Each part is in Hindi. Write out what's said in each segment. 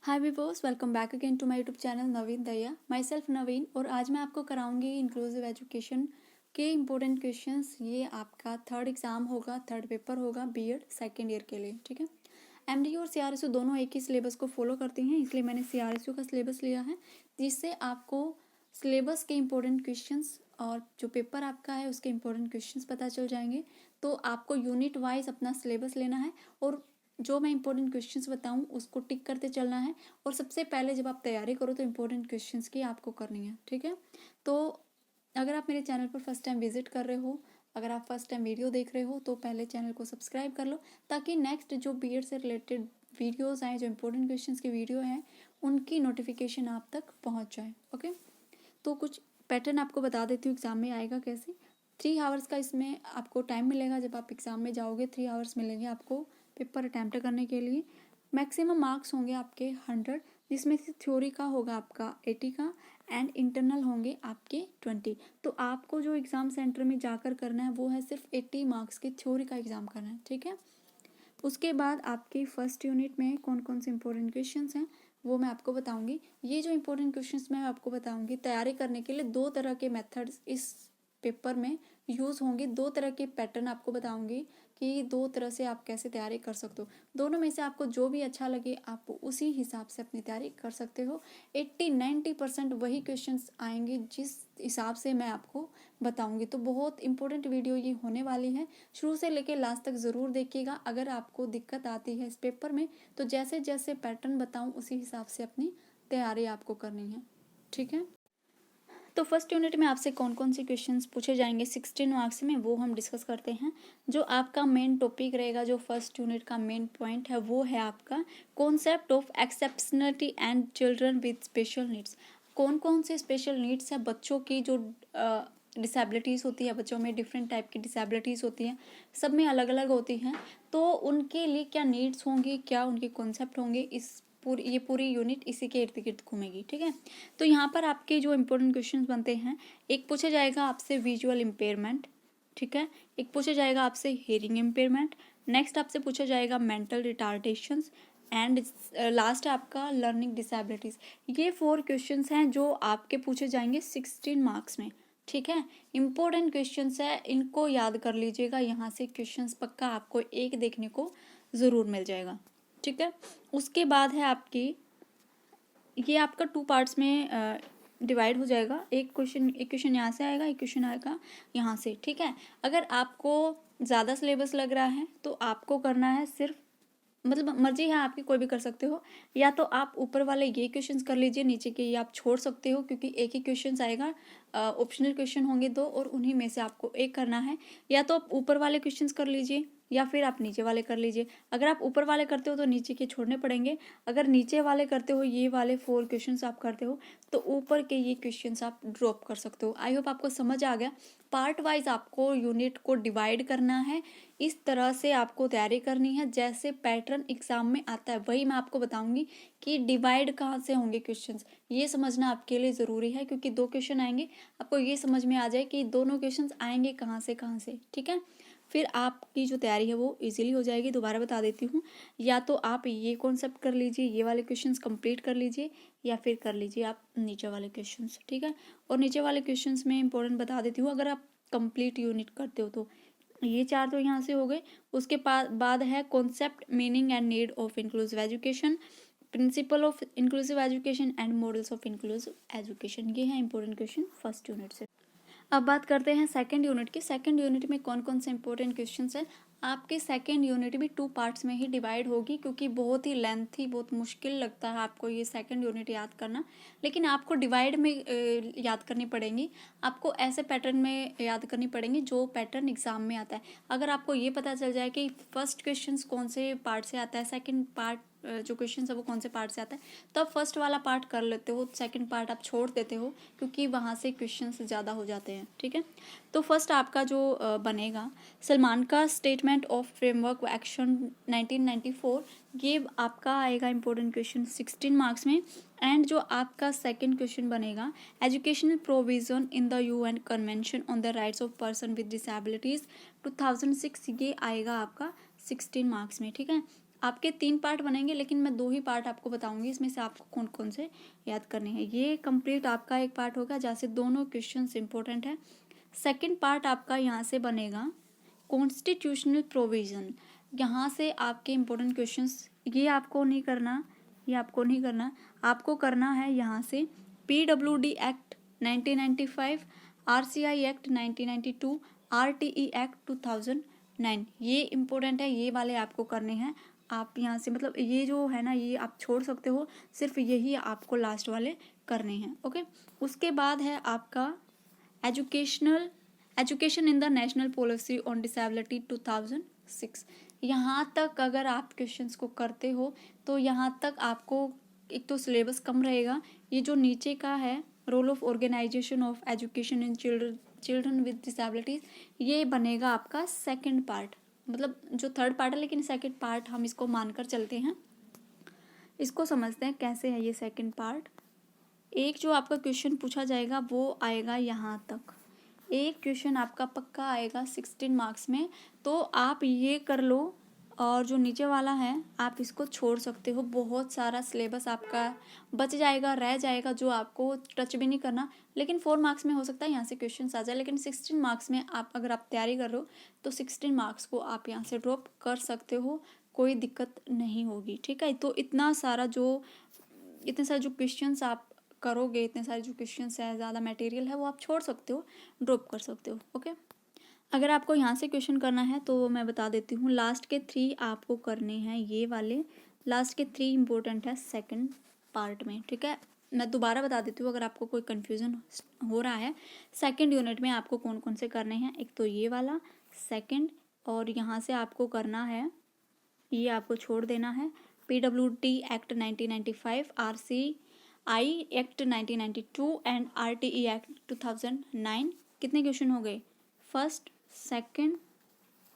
Hi viewers, welcome back again to my YouTube channel Naveen Daiya. Myself Naveen, और आज मैं आपको कराऊंगी इंक्लूसिव एजुकेशन के इम्पोर्टेंट क्वेश्चंस। ये आपका थर्ड एग्जाम होगा, थर्ड पेपर होगा बीएड सेकेंड ईयर के लिए। ठीक है, एमडीयू और सीआरएसयू दोनों एक ही सिलेबस को फॉलो करती हैं, इसलिए मैंने सीआरएसयू का सिलेबस लिया है, जिससे आपको सिलेबस के इम्पोर्टेंट क्वेश्चंस और जो पेपर आपका है उसके इम्पोर्टेंट क्वेश्चंस पता चल जाएंगे। तो आपको यूनिट वाइज अपना सिलेबस लेना है और जो मैं इंपॉर्टेंट क्वेश्चंस बताऊं उसको टिक करते चलना है। और सबसे पहले जब आप तैयारी करो तो इंपॉर्टेंट क्वेश्चंस की आपको करनी है। ठीक है, तो अगर आप मेरे चैनल पर फर्स्ट टाइम विजिट कर रहे हो, अगर आप फर्स्ट टाइम वीडियो देख रहे हो, तो पहले चैनल को सब्सक्राइब कर लो, ताकि नेक्स्ट जो बीएड से रिलेटेड वीडियोज़ आए, जो इंपॉर्टेंट क्वेश्चंस की वीडियो हैं, उनकी नोटिफिकेशन आप तक पहुँच जाए। ओके, तो कुछ पैटर्न आपको बता देती हूँ एग्ज़ाम में आएगा कैसे। 3 आवर्स का इसमें आपको टाइम मिलेगा। जब आप एग्ज़ाम में जाओगे 3 आवर्स मिलेंगे आपको पेपर अटैम्प्ट करने के लिए। मैक्सिमम मार्क्स होंगे आपके 100, जिसमें से थ्योरी का होगा आपका 80 का एंड इंटरनल होंगे आपके 20। तो आपको जो एग्ज़ाम सेंटर में जाकर करना है वो है सिर्फ 80 मार्क्स के थ्योरी का एग्ज़ाम करना है। ठीक है, उसके बाद आपकी फर्स्ट यूनिट में कौन कौन से इंपॉर्टेंट क्वेश्चंस हैं वो मैं आपको बताऊंगी। ये जो इंपॉर्टेंट क्वेश्चंस मैं आपको बताऊंगी, तैयारी करने के लिए 2 तरह के मेथड्स इस पेपर में यूज़ होंगे। 2 तरह के पैटर्न आपको बताऊंगी कि 2 तरह से आप कैसे तैयारी कर सकते हो। दोनों में से आपको जो भी अच्छा लगे आप उसी हिसाब से अपनी तैयारी कर सकते हो। 80-90% वही क्वेश्चंस आएंगे जिस हिसाब से मैं आपको बताऊंगी। तो बहुत इंपॉर्टेंट वीडियो ये होने वाली है, शुरू से लेकर लास्ट तक ज़रूर देखिएगा। अगर आपको दिक्कत आती है इस पेपर में तो जैसे जैसे पैटर्न बताऊं उसी हिसाब से अपनी तैयारी आपको करनी है। ठीक है, तो फर्स्ट यूनिट में आपसे कौन कौन से क्वेश्चंस पूछे जाएंगे 16 मार्क्स में, वो हम डिस्कस करते हैं। जो आपका मेन टॉपिक रहेगा, जो फर्स्ट यूनिट का मेन पॉइंट है, वो है आपका concept of exceptionality and children with special needs. कौन कौन से स्पेशल नीड्स है, बच्चों की जो डिसेबिलिटीज़ होती है, बच्चों में डिफरेंट टाइप की डिसेबिलिटीज़ होती हैं, सब में अलग अलग होती हैं, तो उनके लिए क्या नीड्स होंगी, क्या उनके कॉन्सेप्ट होंगे, इस ये पूरी यूनिट इसी के इर्द गिर्द घूमेगी। ठीक है, तो यहाँ पर आपके जो इंपॉर्टेंट क्वेश्चंस बनते हैं, एक पूछा जाएगा आपसे विजुअल इम्पेयरमेंट। ठीक है, एक पूछा जाएगा आपसे हियरिंग इम्पेयरमेंट, नेक्स्ट आपसे पूछा जाएगा मेंटल रिटार्डेशंस, एंड लास्ट है आपका लर्निंग डिसेबिलिटीज़। ये 4 क्वेश्चंस हैं जो आपके पूछे जाएंगे 16 मार्क्स में। ठीक है, इम्पोर्टेंट क्वेश्चंस है, इनको याद कर लीजिएगा। यहाँ से क्वेश्चंस पक्का आपको एक देखने को ज़रूर मिल जाएगा। ठीक है, उसके बाद है आपकी, ये आपका 2 पार्ट्स में डिवाइड हो जाएगा। एक क्वेश्चन यहाँ से आएगा, एक क्वेश्चन आएगा यहाँ से। ठीक है, अगर आपको ज़्यादा सिलेबस लग रहा है तो आपको करना है सिर्फ, मतलब मर्जी है आपकी, कोई भी कर सकते हो। या तो आप ऊपर वाले ये क्वेश्चंस कर लीजिए, नीचे के ये आप छोड़ सकते हो, क्योंकि एक ही क्वेश्चंस आएगा, ऑप्शनल क्वेश्चन होंगे 2 और उन्हीं में से आपको एक करना है। या तो आप ऊपर वाले क्वेश्चंस कर लीजिए या फिर आप नीचे वाले कर लीजिए। अगर आप ऊपर वाले करते हो तो नीचे के छोड़ने पड़ेंगे, अगर नीचे वाले करते हो, ये वाले 4 क्वेश्चंस आप करते हो, तो ऊपर के ये क्वेश्चंस आप ड्रॉप कर सकते हो। आई होप आपको समझ आ गया। पार्ट वाइज आपको यूनिट को डिवाइड करना है, इस तरह से आपको तैयारी करनी है जैसे पैटर्न एग्जाम में आता है, वही मैं आपको बताऊंगी कि डिवाइड कहाँ से होंगे क्वेश्चंस। ये समझना आपके लिए ज़रूरी है, क्योंकि 2 क्वेश्चन आएंगे, आपको ये समझ में आ जाए कि दोनों क्वेश्चंस आएंगे कहाँ से। ठीक है, फिर आपकी जो तैयारी है वो इजीली हो जाएगी। दोबारा बता देती हूँ, या तो आप ये कॉन्सेप्ट कर लीजिए, ये वाले क्वेश्चंस कंप्लीट कर लीजिए, या फिर कर लीजिए आप नीचे वाले क्वेश्चंस। ठीक है, और नीचे वाले क्वेश्चंस में इंपॉर्टेंट बता देती हूँ, अगर आप कंप्लीट यूनिट करते हो तो ये 4 तो यहाँ से हो गए। उसके बाद है concept, meaning and need of inclusive education, principle of inclusive education and models of inclusive education. ये है इंपॉर्टेंट क्वेश्चन फर्स्ट यूनिट से। अब बात करते हैं सेकंड यूनिट की। सेकंड यूनिट में कौन कौन से इंपॉर्टेंट क्वेश्चंस हैं। आपकी सेकंड यूनिट भी 2 पार्ट्स में ही डिवाइड होगी, क्योंकि बहुत ही लेंथी, बहुत मुश्किल लगता है आपको ये सेकंड यूनिट याद करना, लेकिन आपको डिवाइड में याद करनी पड़ेंगी। आपको ऐसे पैटर्न में याद करनी पड़ेंगी जो पैटर्न एग्जाम में आता है। अगर आपको ये पता चल जाए कि फर्स्ट क्वेश्चन कौन से पार्ट से आता है, सेकेंड पार्ट जो क्वेश्चन है वो कौन से पार्ट से आता है, तब फर्स्ट वाला पार्ट कर लेते हो, सेकंड पार्ट आप छोड़ देते हो, क्योंकि वहाँ से क्वेश्चंस ज़्यादा हो जाते हैं। ठीक है, तो फर्स्ट आपका जो बनेगा सलमान का स्टेटमेंट ऑफ फ्रेमवर्क एक्शन 1994, ये आपका आएगा इंपॉर्टेंट क्वेश्चन 16 मार्क्स में। एंड जो आपका सेकंड क्वेश्चन बनेगा educational provision in the UN convention on the rights of person with disabilities 2006, ये आएगा आपका 16 मार्क्स में। ठीक है, आपके 3 पार्ट बनेंगे, लेकिन मैं 2 ही पार्ट आपको बताऊंगी, इसमें से आपको कौन कौन से याद करने हैं। ये कंप्लीट आपका एक पार्ट होगा जहाँ से दोनों क्वेश्चंस इंपॉर्टेंट है। सेकंड पार्ट आपका यहाँ से बनेगा कॉन्स्टिट्यूशनल प्रोविज़न। यहाँ से आपके इम्पोर्टेंट क्वेश्चंस, ये आपको नहीं करना, ये आपको नहीं करना, आपको करना है यहाँ से PWD act 1995, RCI act 1992, RTE act 2009, ये इम्पोर्टेंट है, ये वाले आपको करने हैं। आप यहाँ से मतलब ये जो है ना, ये आप छोड़ सकते हो, सिर्फ यही आपको लास्ट वाले करने हैं। ओके, उसके बाद है आपका education in the national policy on disability 2006। यहाँ तक अगर आप क्वेश्चंस को करते हो तो यहाँ तक आपको एक तो सिलेबस कम रहेगा। ये जो नीचे का है role of organisation of education in children with disabilities, ये बनेगा आपका सेकंड पार्ट, मतलब जो थर्ड पार्ट है लेकिन सेकंड पार्ट हम इसको मानकर चलते हैं। इसको समझते हैं कैसे है ये सेकंड पार्ट। एक जो आपका क्वेश्चन पूछा जाएगा वो आएगा यहाँ तक, एक क्वेश्चन आपका पक्का आएगा 16 मार्क्स में, तो आप ये कर लो। और जो नीचे वाला है आप इसको छोड़ सकते हो, बहुत सारा सिलेबस आपका बच जाएगा, रह जाएगा, जो आपको टच भी नहीं करना। लेकिन 4 मार्क्स में हो सकता है यहाँ से क्वेश्चन आ जाए, लेकिन 16 मार्क्स में आप अगर आप तैयारी कर रहे हो तो 16 मार्क्स को आप यहाँ से ड्रॉप कर सकते हो, कोई दिक्कत नहीं होगी। ठीक है, तो इतने सारे जो क्वेश्चंस आप करोगे, इतने सारे जो क्वेश्चंस है, ज़्यादा मटेरियल है, वो आप छोड़ सकते हो, ड्रॉप कर सकते हो। ओके, अगर आपको यहाँ से क्वेश्चन करना है तो मैं बता देती हूँ, लास्ट के 3 आपको करने हैं, ये वाले लास्ट के 3 इम्पोर्टेंट है सेकंड पार्ट में। ठीक है, मैं दोबारा बता देती हूँ अगर आपको कोई कन्फ्यूज़न हो रहा है। सेकंड यूनिट में आपको कौन कौन से करने हैं, एक तो ये वाला सेकंड, और यहाँ से आपको करना है, ये आपको छोड़ देना है PWD act 1995, RCI act 1992 and RTE act 2009। कितने क्वेश्चन हो गए, first, second,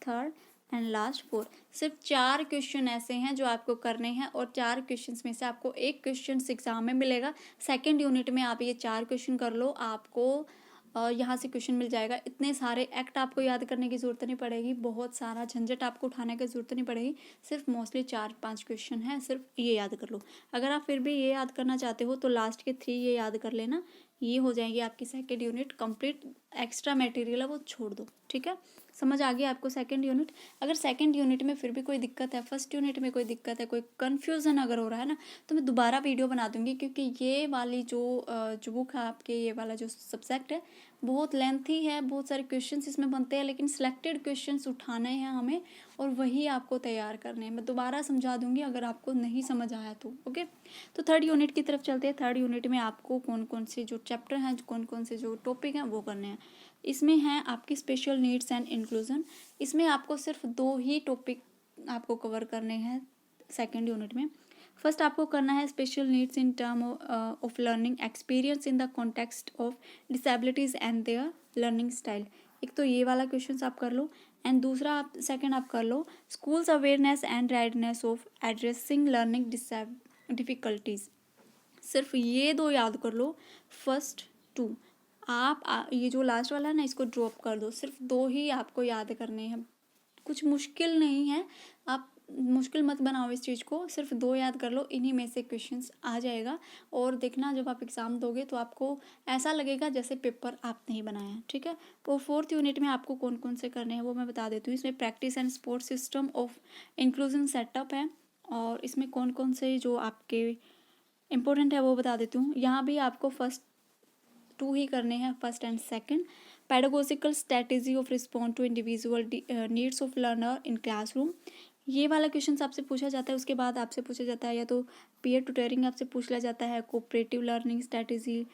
third and last 4। सिर्फ 4 क्वेश्चन ऐसे हैं जो आपको करने हैं, और 4 क्वेश्चंस में से आपको एक क्वेश्चन एग्जाम में मिलेगा। सेकंड यूनिट में आप ये 4 क्वेश्चन कर लो, आपको यहाँ से क्वेश्चन मिल जाएगा। इतने सारे एक्ट आपको याद करने की ज़रूरत नहीं पड़ेगी, बहुत सारा झंझट आपको उठाने की ज़रूरत नहीं पड़ेगी, सिर्फ मोस्टली 4-5 क्वेश्चन है, सिर्फ ये याद कर लो। अगर आप फिर भी ये याद करना चाहते हो तो लास्ट के 3 ये याद कर लेना, ये हो जाएगी आपकी second unit complete. Extra material है वो छोड़ दो। ठीक है, समझ आ गया आपको सेकंड यूनिट। अगर सेकंड यूनिट में फिर भी कोई दिक्कत है, फर्स्ट यूनिट में कोई दिक्कत है, कोई कन्फ्यूज़न अगर हो रहा है ना, तो मैं दोबारा वीडियो बना दूंगी, क्योंकि ये वाली जो बुक है आपके, ये वाला जो सब्जेक्ट है बहुत लेंथी है, बहुत सारे क्वेश्चंस इसमें बनते हैं, लेकिन सिलेक्टेड क्वेश्चंस उठाने हैं हमें और वही आपको तैयार करने हैं। मैं दोबारा समझा दूंगी अगर आपको नहीं समझ आया तो। ओके, तो थर्ड यूनिट की तरफ चलते हैं। थर्ड यूनिट में आपको कौन कौन से जो चैप्टर हैं, कौन कौन से जो टॉपिक हैं वो करने हैं। इसमें है आपकी स्पेशल नीड्स एंड इंक्लूजन। इसमें आपको सिर्फ 2 ही टॉपिक आपको कवर करने हैं सेकेंड यूनिट में। फर्स्ट आपको करना है special needs in term of learning experience in the context of disabilities and there learning style. एक तो ये वाला क्वेश्चन आप कर लो, एंड दूसरा आप सेकंड आप कर लो schools awareness and readiness of addressing learning difficulties. सिर्फ ये 2 याद कर लो, फर्स्ट 2। आप ये जो लास्ट वाला है ना, इसको ड्रॉप कर दो, सिर्फ 2 ही आपको याद करने हैं, कुछ मुश्किल नहीं है, आप मुश्किल मत बनाओ इस चीज़ को, सिर्फ 2 याद कर लो, इन्हीं में से क्वेश्चंस आ जाएगा। और देखना जब आप एग्ज़ाम दोगे तो आपको ऐसा लगेगा जैसे पेपर आपने ही बनाया है। ठीक है, तो फोर्थ यूनिट में आपको कौन कौन से करने हैं वो मैं बता देती हूँ। इसमें practice and support system of inclusion setup है, और इसमें कौन कौन से जो आपके इम्पोर्टेंट है वो बता देती हूँ। यहाँ भी आपको फर्स्ट 2 ही करने हैं, first and second. Pedagogical strategy of respond to individual needs of learner in classroom, ये वाला क्वेश्चन आपसे पूछा जाता है। उसके बाद आपसे पूछा जाता है या तो पीयर ट्यूटरिंग आपसे पूछ लिया जाता है, cooperative learning strategy,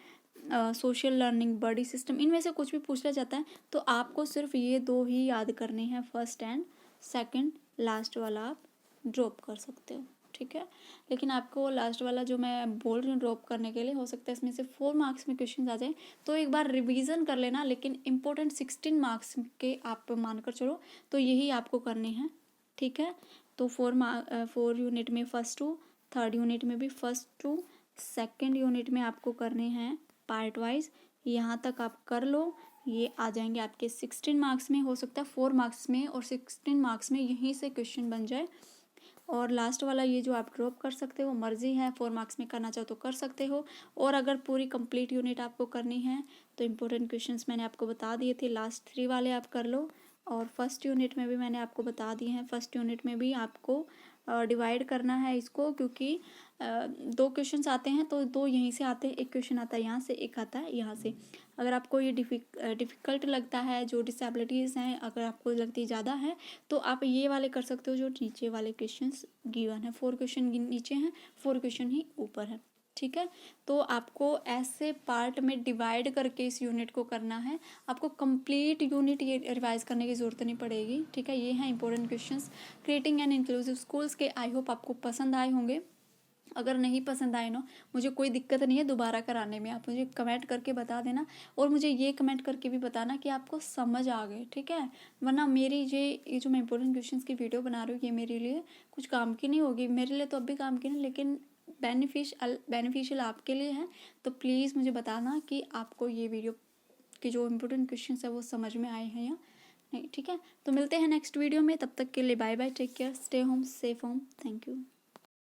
social learning, buddy system, इनमें से कुछ भी पूछ लिया जाता है। तो आपको सिर्फ ये 2 ही याद करने हैं, फर्स्ट एंड सेकंड, लास्ट वाला आप ड्रॉप कर सकते हो। ठीक है, लेकिन आपको लास्ट वाला जो मैं बोल रही हूँ ड्रॉप करने के लिए, हो सकता है इसमें से 4 मार्क्स में क्वेश्चन आ जाए, तो एक बार रिवीजन कर लेना, लेकिन इंपॉर्टेंट 16 मार्क्स के आप मानकर चलो, तो यही आपको करने हैं। ठीक है, तो 4 यूनिट में फर्स्ट 2, थर्ड यूनिट में भी फर्स्ट 2, सेकंड यूनिट में आपको करने हैं पार्ट वाइज। यहाँ तक आप कर लो, ये आ जाएंगे आपके 16 मार्क्स में, हो सकता है 4 मार्क्स में और 16 मार्क्स में यहीं से क्वेश्चन बन जाए। और लास्ट वाला ये जो आप ड्रॉप कर सकते हो, मर्जी है, 4 मार्क्स में करना चाहो तो कर सकते हो। और अगर पूरी कंप्लीट यूनिट आपको करनी है तो इम्पोर्टेंट क्वेश्चंस मैंने आपको बता दिए थे, लास्ट 3 वाले आप कर लो। और फर्स्ट यूनिट में भी मैंने आपको बता दिए हैं, फर्स्ट यूनिट में भी आपको डिवाइड करना है इसको, क्योंकि 2 क्वेश्चंस आते हैं तो 2 यहीं से आते हैं, एक क्वेश्चन आता है यहाँ से, एक आता है यहाँ से। अगर आपको ये डिफ़िकल्ट लगता है, जो डिसेबिलिटीज़ हैं अगर आपको लगती ज़्यादा है, तो आप ये वाले कर सकते हो जो नीचे वाले क्वेश्चंस गिवन है। 4 क्वेश्चन नीचे हैं, 4 क्वेश्चन ही ऊपर है, ठीक है। तो आपको ऐसे पार्ट में डिवाइड करके इस यूनिट को करना है, आपको कंप्लीट यूनिट ये रिवाइज करने की ज़रूरत नहीं पड़ेगी, ठीक है। ये हैं important questions creating and inclusive schools के। आई होप आपको पसंद आए होंगे। अगर नहीं पसंद आए ना, मुझे कोई दिक्कत नहीं है दोबारा कराने में, आप मुझे कमेंट करके बता देना। और मुझे ये कमेंट करके भी बताना कि आपको समझ आ गए, ठीक है। वरना मेरी ये जो मैं इंपॉर्टेंट क्वेश्चंस की वीडियो बना रही हूँ, ये मेरे लिए कुछ काम की नहीं होगी, मेरे लिए तो अब भी काम की नहीं, लेकिन बेनिफिशियल आपके लिए है। तो प्लीज़ मुझे बताना कि आपको ये वीडियो के जो इम्पोर्टेंट क्वेश्चंस है वो समझ में आए हैं या नहीं, ठीक है। तो मिलते हैं नेक्स्ट वीडियो में, तब तक के लिए bye bye, take care, stay home, safe home, thank you.